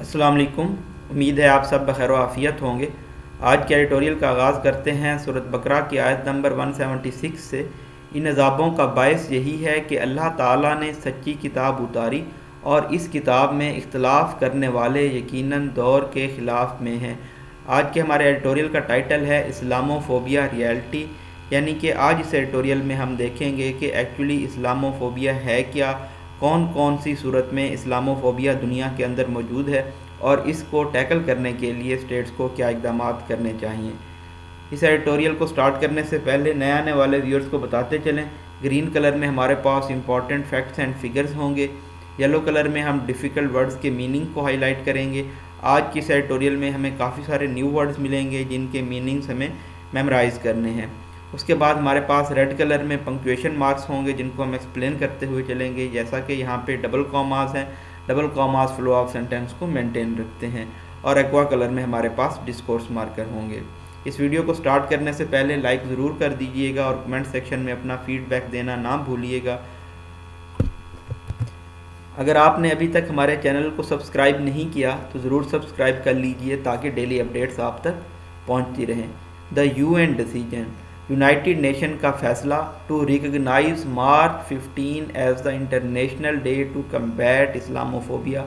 السلام علیکم۔ امید ہے آپ سب بخیر و عافیت ہوں گے۔ آج کے ایڈیٹوریل کا آغاز کرتے ہیں سورۃ بقرہ کی آیت نمبر 176 سے۔ ان عذابوں کا باعث یہی ہے کہ اللہ تعالیٰ نے سچی کتاب اتاری اور اس کتاب میں اختلاف کرنے والے یقیناً دور کے خلاف میں ہیں۔ آج کے ہمارے ایڈیٹوریل کا ٹائٹل ہے اسلامو فوبیا ریالٹی، یعنی کہ آج اس ایڈیٹوریل میں ہم دیکھیں گے کہ ایکچولی اسلامو فوبیا ہے کیا، کون کون سی صورت میں اسلامو فوبیا دنیا کے اندر موجود ہے اور اس کو ٹیکل کرنے کے لیے اسٹیٹس کو کیا اقدامات کرنے چاہیے۔ اس ایڈیٹوریل کو سٹارٹ کرنے سے پہلے نئے آنے والے ویورز کو بتاتے چلیں، گرین کلر میں ہمارے پاس امپورٹنٹ فیکٹس اینڈ فگرز ہوں گے، یلو کلر میں ہم ڈیفیکلٹ ورڈز کے میننگ کو ہائی لائٹ کریں گے۔ آج کی اس ایڈیٹوریل میں ہمیں کافی سارے نیو ورڈز ملیں گے جن کے میننگز ہمیں میمورائز کرنے ہیں۔ اس کے بعد ہمارے پاس ریڈ کلر میں پنکچویشن مارکس ہوں گے جن کو ہم ایکسپلین کرتے ہوئے چلیں گے، جیسا کہ یہاں پہ ڈبل کاماز ہیں، double commas flow of sentence کو مینٹین رکھتے ہیں، اور ایکوا کلر میں ہمارے پاس ڈسکورس مارکر ہوں گے۔ اس ویڈیو کو سٹارٹ کرنے سے پہلے لائک ضرور کر دیجئے گا اور کمنٹ سیکشن میں اپنا فیڈ بیک دینا نہ بھولیے گا۔ اگر آپ نے ابھی تک ہمارے چینل کو سبسکرائب نہیں کیا تو ضرور سبسکرائب کر لیجئے تاکہ ڈیلی اپڈیٹس آپ تک پہنچتی رہیں۔ The UN decision, united nation کا فیصلہ to recognize March 15 as the international day to combat Islamophobia,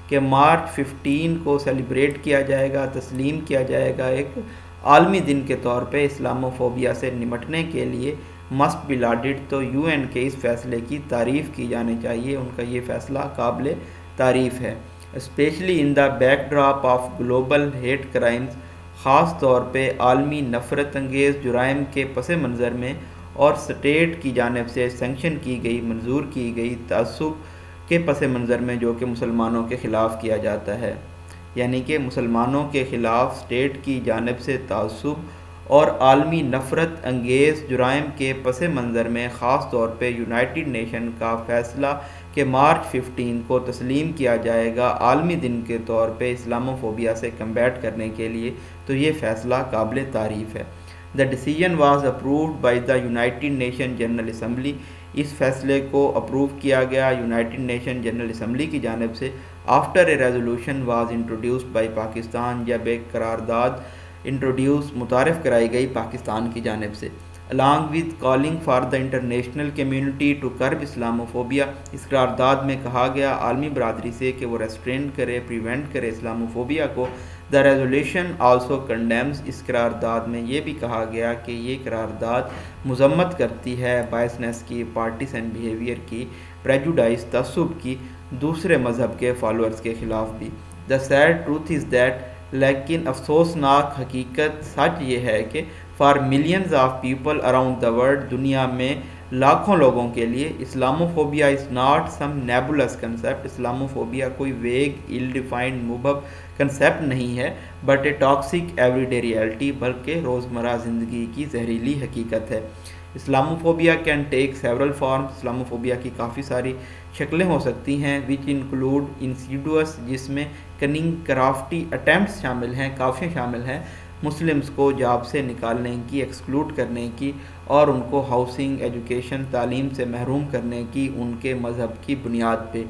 کہ مارچ 15 کو سیلیبریٹ کیا جائے گا، تسلیم کیا جائے گا ایک عالمی دن کے طور پہ اسلاموفوبیا سے نمٹنے کے لیے مسٹ بی لارڈڈ۔ تو UN کے اس فیصلے کی تعریف کی جانی چاہیے، ان کا یہ فیصلہ قابل تعریف ہے، especially in the backdrop of global hate crimes, خاص طور پہ عالمی نفرت انگیز جرائم کے پس منظر میں، اور اسٹیٹ کی جانب سے سینکشن کی گئی، منظور کی گئی تعصب کے پس منظر میں جو کہ مسلمانوں کے خلاف کیا جاتا ہے، یعنی کہ مسلمانوں کے خلاف اسٹیٹ کی جانب سے تعصب اور عالمی نفرت انگیز جرائم کے پس منظر میں خاص طور پہ یونائٹڈ نیشن کا فیصلہ کہ مارچ 15 کو تسلیم کیا جائے گا عالمی دن کے طور پہ اسلاموفوبیا سے کمبیٹ کرنے کے لیے، تو یہ فیصلہ قابل تعریف ہے۔ The decision was approved by the United Nation General Assembly, اس فیصلے کو اپروو کیا گیا یونائٹڈ نیشن جنرل اسمبلی کی جانب سے after a resolution was introduced by Pakistan, جب ایک قرارداد متعارف کرائی گئی پاکستان کی جانب سے۔ along with calling for the international community to curb Islamophobia، اس قرارداد میں کہا گیا عالمی برادری سے کہ وہ ریسٹرین کرے، پریونٹ کرے اسلاموفوبیا کو۔ The resolution also condemns، اس قرارداد میں یہ بھی کہا گیا کہ یہ قرارداد مذمت کرتی ہے بائسنس کی، پارٹیسن بیہیویئر کی، پریجوڈائز تعصب کی، دوسرے مذہب کے فالورز کے خلاف بھی۔ The sad truth is that، لیکن افسوسناک حقیقت سچ یہ ہے کہ for millions of people around the world, دنیا میں لاکھوں لوگوں کے لیے Islamophobia is not some nebulous concept, Islamophobia کوئی ویگ ایل ڈیفائنڈ مبہم کنسیپٹ نہیں ہے، but a toxic everyday reality, بلکہ روزمرہ زندگی کی زہریلی حقیقت ہے۔ Islamophobia can take several forms, Islamophobia کی کافی ساری شکلیں ہو سکتی ہیں، وچ انکلوڈ انسیڈیوس، جس میں کننگ کرافٹی اٹیمپٹس شامل ہیں، کافی شامل ہیں، مسلمز کو جاب سے نکالنے کی، ایکسکلوڈ کرنے کی، اور ان کو ہاؤسنگ، ایجوکیشن، تعلیم سے محروم کرنے کی ان کے مذہب کی بنیاد پہ۔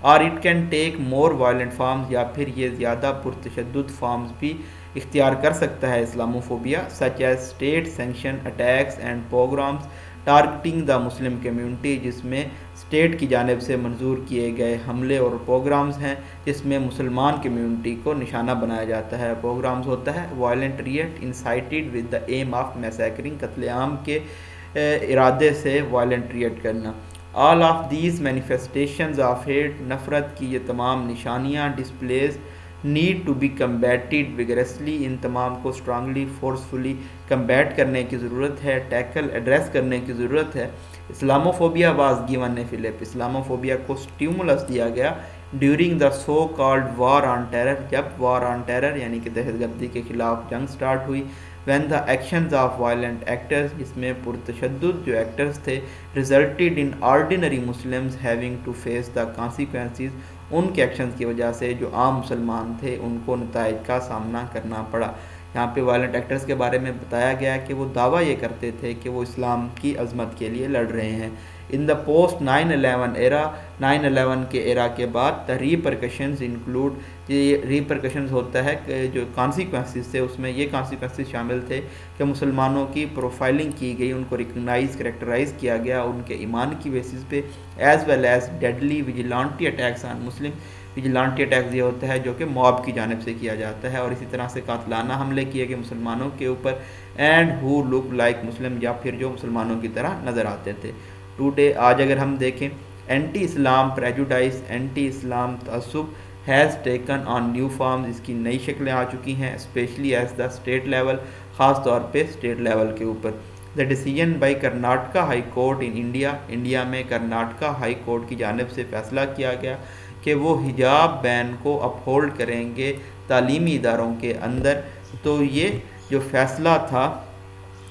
اور it can take more violent forms, یا پھر یہ زیادہ پرتشدد فارمز بھی اختیار کر سکتا ہے Islamophobia, such as state sanction attacks and programs targeting the Muslim community, جس میں اسٹیٹ کی جانب سے منظور کیے گئے حملے اور پروگرامز ہیں جس میں مسلمان کمیونٹی کو نشانہ بنایا جاتا ہے۔ پروگرامز ہوتا ہے violent rhetoric incited with the aim of massacring, قتل عام کے ارادے سے وائلنٹ ریٹ کرنا۔ All of these manifestations of hate, نفرت کی یہ تمام نشانیاں، displays need to be combated vigorously, ان تمام کو اسٹرانگلی، فورسفلی کمبیٹ کرنے کی ضرورت ہے، ٹیکل، ایڈریس کرنے کی ضرورت ہے۔ Islamophobia was given a fillip, Islamophobia کو سٹیمولس دیا گیا during the so called war on terror, جب وار آن ٹیرر یعنی کہ دہشت گردی کے خلاف جنگ سٹارٹ ہوئی۔ When the actions of violent actors, اس میں پرتشدد جو ایکٹرز تھے، resulted in ordinary Muslims having to face the consequences, ان کے ایکشنز کی وجہ سے جو عام مسلمان تھے ان کو نتائج کا سامنا کرنا پڑا۔ یہاں پہ وائلنٹ ایکٹرز کے بارے میں بتایا گیا کہ وہ دعویٰ یہ کرتے تھے کہ وہ اسلام کی عظمت کے لیے لڑ رہے ہیں، ان دا پوسٹ 9/11 ایرا، 9/11 کے ایرا کے بعد دا ریپرکشنز انکلوڈ، یہ ریپرکشنز ہوتا ہے کہ جو کانسیکوینسز تھے اس میں یہ کانسیکوینسز شامل تھے کہ مسلمانوں کی پروفائلنگ کی گئی، ان کو ریکگنائز کریکٹرائز کیا گیا ان کے ایمان کی بیسس پہ، as well as deadly vigilante attacks on Muslim. Vigilante attacks یہ ہوتا ہے جو کہ موب کی جانب سے کیا جاتا ہے، اور اسی طرح سے قاتلانہ حملے کیے گئے مسلمانوں کے اوپر، اینڈ ہو لک لائک مسلم، یا پھر جو مسلمانوں کی طرح نظر آتے تھے. ٹوڈے آج اگر ہم دیکھیں، اینٹی اسلام پریجوڈائز، اینٹی اسلام تعصب has taken on new forms, اس کی نئی شکلیں آ چکی ہیں، especially as the state level, خاص طور پہ اسٹیٹ لیول کے اوپر. The decision by Karnataka high court in India, India میں کرناٹکا ہائی کورٹ کی جانب سے فیصلہ کیا گیا کہ وہ حجاب بین کو اپہولڈ کریں گے تعلیمی اداروں کے اندر. تو یہ جو فیصلہ تھا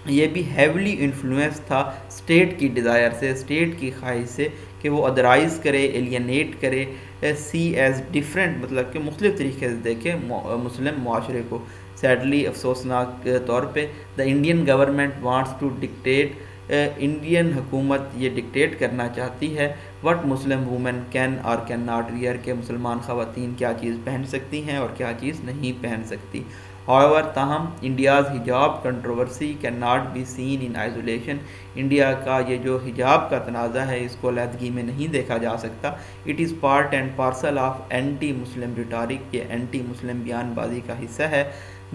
یہ بھی ہیولی انفلوئنس تھا اسٹیٹ کی ڈیزائر سے، اسٹیٹ کی خواہش سے کہ وہ ادرائز کرے، ایلینیٹ کرے، سی ایز ڈفرینٹ، مطلب کہ مختلف طریقے سے دیکھے مسلم معاشرے کو. سیڈلی افسوسناک طور پہ the Indian government wants to dictate, Indian حکومت یہ ڈکٹیٹ کرنا چاہتی ہے وٹ مسلم وومن کین اور کین ناٹ ویئر، کہ مسلمان خواتین کیا چیز پہن سکتی ہیں اور کیا چیز نہیں پہن سکتی. However, تاہم انڈیاز حجاب controversy can not be seen in isolation, India کا یہ جو حجاب کا تنازع ہے اس کو علیحدگی میں نہیں دیکھا جا سکتا. It is part and parcel of anti Muslim rhetoric, یہ اینٹی مسلم بیان بازی کا حصہ ہے.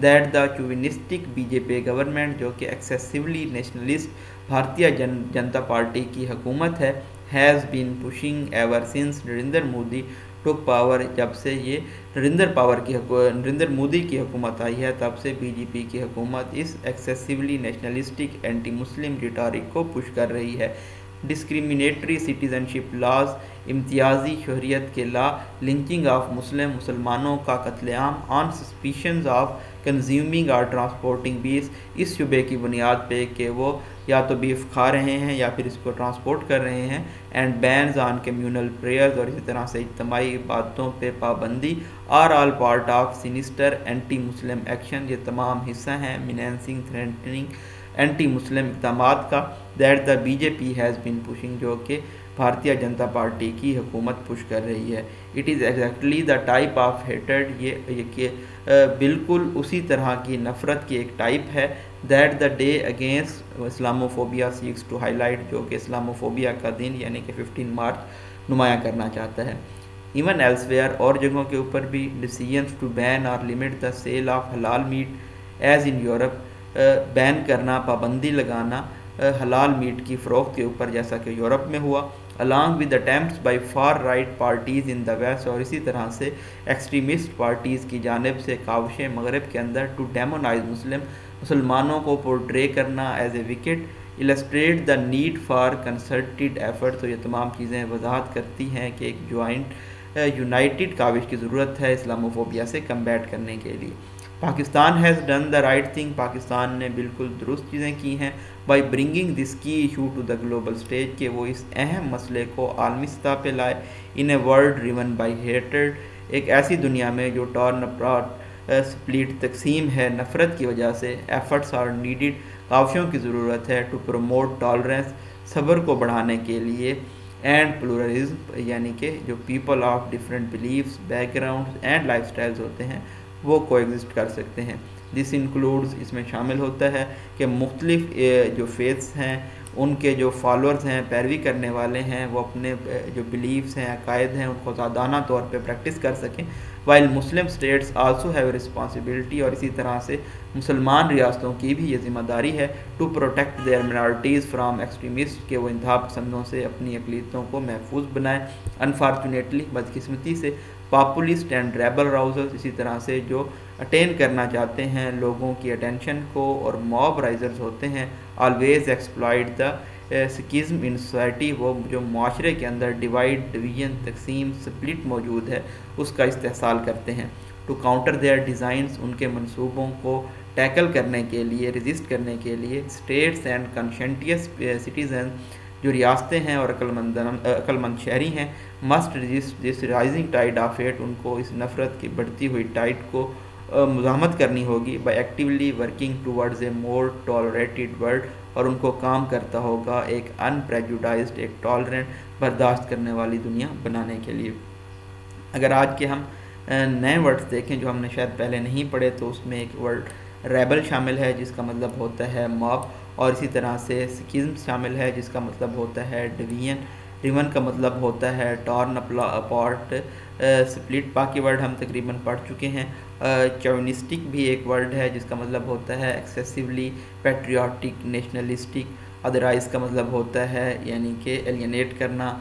That the chauvinistic B J P government, جو کہ ایکسیسولی نیشنلسٹ بھارتیہ جنتا پارٹی کی حکومت ہے، has been pushing ever since Narendra Modi took power, جب سے یہ نریندر مودی کی حکومت آئی ہے تب سے بی جے پی کی حکومت اس ایکسیسولی نیشنلسٹک اینٹی مسلم ریٹارک کو پش کر رہی ہے. ڈسکریمنیٹری سٹیزنشپ لاز، امتیازی شہریت کے لا، لنچنگ آف مسلمانوں کا قتل عام، آن سسپیشنز آف کنزیومنگ اور ٹرانسپورٹنگ بیف، اس شبے کی بنیاد پہ کہ وہ یا تو بیف کھا رہے ہیں یا پھر اس کو ٹرانسپورٹ کر رہے ہیں. And bans on communal prayers, اور اسی طرح سے اجتماعی عبادتوں پہ پابندی، are all part of sinister anti Muslim action, یہ تمام حصہ ہیں مینینسنگ تھریٹننگ اینٹی مسلم اقدامات کا. That the be J P has been pushing, جو کہ بھارتیہ جنتا پارٹی کی حکومت پش کر رہی ہے. It is exactly the type of hatred, یہ کہ بالکل اسی طرح کی نفرت کی ایک ٹائپ ہے. That the day against Islamophobia seeks to highlight, جو کہ اسلاموفوبیا کا دن یعنی کہ 15 مارچ نمایاں کرنا چاہتا ہے. ایون ایلس ویئر، اور جگہوں کے اوپر بھی، ڈیسیجنس ٹو بین اور لمٹ دا سیل آف حلال میٹ ایز ان یورپ، بین کرنا، پابندی لگانا حلال میٹ کی فروخت کے اوپر جیسا کہ یورپ میں ہوا. along with attempts by far right parties in the west، اور اسی طرح سے ایکسٹریمسٹ پارٹیز کی جانب سے کاوش مغرب کے اندر ٹو ڈیمونائز مسلمانوں کو پورٹرے کرنا as a wicket, illustrate the need for concerted effort. تو یہ تمام چیزیں وضاحت کرتی ہیں کہ ایک یونائٹڈ کاوش کی ضرورت ہے اسلاموفوبیا سے کمبیٹ کرنے کے لیے. Pakistan has done the right thing, Pakistan نے بالکل درست چیزیں کی ہیں بائی برنگنگ دس کی issue to the global stage, کہ وہ اس اہم مسئلے کو عالمی سطح پہ لائے. In a world driven by hatred, ایک ایسی دنیا میں جو ٹارن اپارٹ، سپلیٹ، تقسیم ہے نفرت کی وجہ سے. ایفرٹس آر نیڈیڈ، کاوشوں کی ضرورت ہے. ٹو پروموٹ ٹالرنس، صبر کو بڑھانے کے لیے. اینڈ پلورلزم، یعنی کہ جو people of different beliefs, back grounds and life styles ہوتے ہیں وہ کو ایگزسٹ کر سکتے ہیں. دس انکلوڈز، اس میں شامل ہوتا ہے کہ مختلف جو فیتھس ہیں ان کے جو فالورز ہیں، پیروی کرنے والے ہیں، وہ اپنے جو بلیفس ہیں، عقائد ہیں، ان کو آزادانہ طور پہ پریکٹس کر سکیں. While Muslim states also have a responsibility, اور اسی طرح سے مسلمان ریاستوں کی بھی یہ ذمہ داری ہے to protect their minorities from extremist, کہ وہ انتہا پسندوں سے اپنی اقلیتوں کو محفوظ بنائیں. انفارچونیٹلی، بدقسمتی سے، پاپولسٹ اینڈ ریبل راؤزرز، اسی طرح سے جو اٹین کرنا چاہتے ہیں لوگوں کی اٹینشن کو، اور موب رائزرز ہوتے ہیں، always exploit the schism in society, وہ جو معاشرے کے اندر ڈیوائڈ، ڈویژن، تقسیم، سپلٹ موجود ہے اس کا استحصال کرتے ہیں. ٹو کاؤنٹر دیئر ڈیزائنس، ان کے منصوبوں کو ٹیکل کرنے کے لیے، ریزسٹ کرنے کے لیے. اسٹیٹس اینڈ کنشنٹیس سٹیزن، جو ریاستیں ہیں اور عقل مند شہری ہیں، must resist this rising tide of hate, ان کو اس نفرت کی بڑھتی ہوئی ٹائڈ کو مزاحمت کرنی ہوگی. By actually working towards a more tolerated world, اور ان کو کام کرتا ہوگا ایک ان پریجوڈائزڈ، ایک ٹالرنٹ، برداشت کرنے والی دنیا بنانے کے لیے۔ اگر آج کے ہم نئے ورڈز دیکھیں جو ہم نے شاید پہلے نہیں پڑھے، تو اس میں ایک ورڈ ریبل شامل ہے جس کا مطلب ہوتا ہے موب، اور اسی طرح سے سکزم شامل ہے جس کا مطلب ہوتا ہے ڈویژن، ریون کا مطلب ہوتا ہے ٹارن اپارٹ، سپلٹ، باقی ورڈ ہم تقریباً پڑھ چکے ہیں۔ چوونسٹک بھی ایک ورڈ ہے جس کا مطلب ہوتا ہے ایکسیسیولی پیٹریوٹک، نیشنلسٹک۔ ادرائز کا مطلب ہوتا ہے یعنی کہ ایلینیٹ کرنا،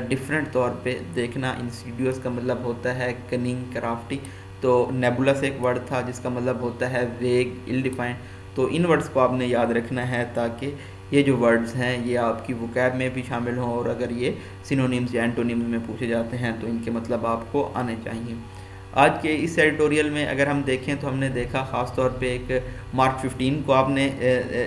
ڈفرینٹ طور پہ دیکھنا۔ انسیڈیوس کا مطلب ہوتا ہے کننگ، کرافٹی۔ تو نیبولس ایک ورڈ تھا جس کا مطلب ہوتا ہے ویگ، ایل ڈیفائنڈ۔ تو ان ورڈز کو آپ نے یاد رکھنا ہے تاکہ یہ جو ورڈز ہیں یہ آپ کی وکیب میں بھی شامل ہوں، اور اگر یہ سینونیمز یا اینٹونیمز میں پوچھے جاتے ہیں تو ان کے مطلب آپ کو آنے چاہیے۔ آج کے اس ایڈیٹوریل میں اگر ہم دیکھیں تو ہم نے دیکھا خاص طور پہ ایک مارچ 15 کو آپ نے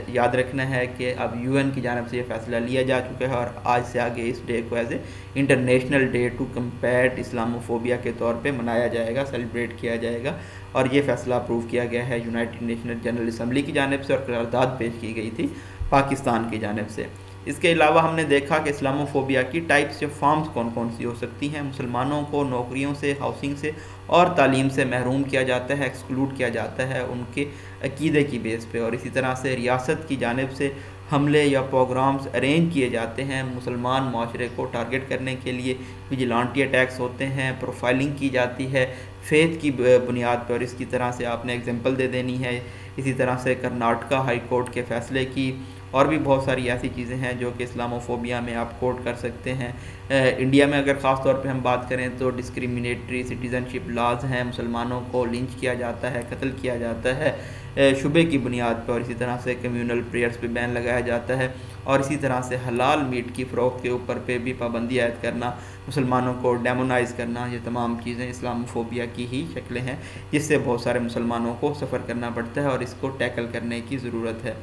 یاد رکھنا ہے کہ اب UN کی جانب سے یہ فیصلہ لیا جا چکا ہے، اور آج سے آگے اس ڈے کو as a international day to combat Islamophobia کے طور پہ منایا جائے گا، سیلیبریٹ کیا جائے گا۔ اور یہ فیصلہ اپروو کیا گیا ہے یونائٹڈ نیشنل جنرل اسمبلی کی جانب سے، اور قرارداد پیش کی گئی تھی پاکستان کی جانب سے۔ اس کے علاوہ ہم نے دیکھا کہ اسلاموفوبیا کی ٹائپس یا فارمز کون کون سی ہو سکتی ہیں۔ مسلمانوں کو نوکریوں سے، ہاؤسنگ سے اور تعلیم سے محروم کیا جاتا ہے، ایکسکلوڈ کیا جاتا ہے ان کے عقیدے کی بیس پہ، اور اسی طرح سے ریاست کی جانب سے حملے یا پروگرامز ارینج کیے جاتے ہیں مسلمان معاشرے کو ٹارگٹ کرنے کے لیے۔ ویجیلانٹی اٹیکس ہوتے ہیں، پروفائلنگ کی جاتی ہے فیتھ کی بنیاد پر، اور اس کی طرح سے آپ نے ایگزامپل دے دینی ہے۔ اسی طرح سے کرناٹکا ہائی کورٹ کے فیصلے کی، اور بھی بہت ساری ایسی چیزیں ہیں جو کہ اسلاموفوبیا میں آپ کوٹ کر سکتے ہیں۔ انڈیا میں اگر خاص طور پہ ہم بات کریں تو ڈسکریمنیٹری سٹیزن شپ لاز ہیں، مسلمانوں کو لنچ کیا جاتا ہے، قتل کیا جاتا ہے شبے کی بنیاد پر، اور اسی طرح سے کمیونل پریئرز پہ بین لگایا جاتا ہے، اور اسی طرح سے حلال میٹ کی فروخت کے اوپر پہ بھی پابندی عائد کرنا، مسلمانوں کو ڈیمونائز کرنا، یہ تمام چیزیں اسلاموفوبیا کی ہی شکلیں ہیں جس سے بہت سارے مسلمانوں کو سفر کرنا پڑتا ہے، اور اس کو ٹیکل کرنے کی ضرورت ہے۔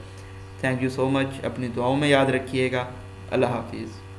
تھینک یو سو مچ، اپنی دعاؤں میں یاد رکھیے گا۔ اللہ حافظ۔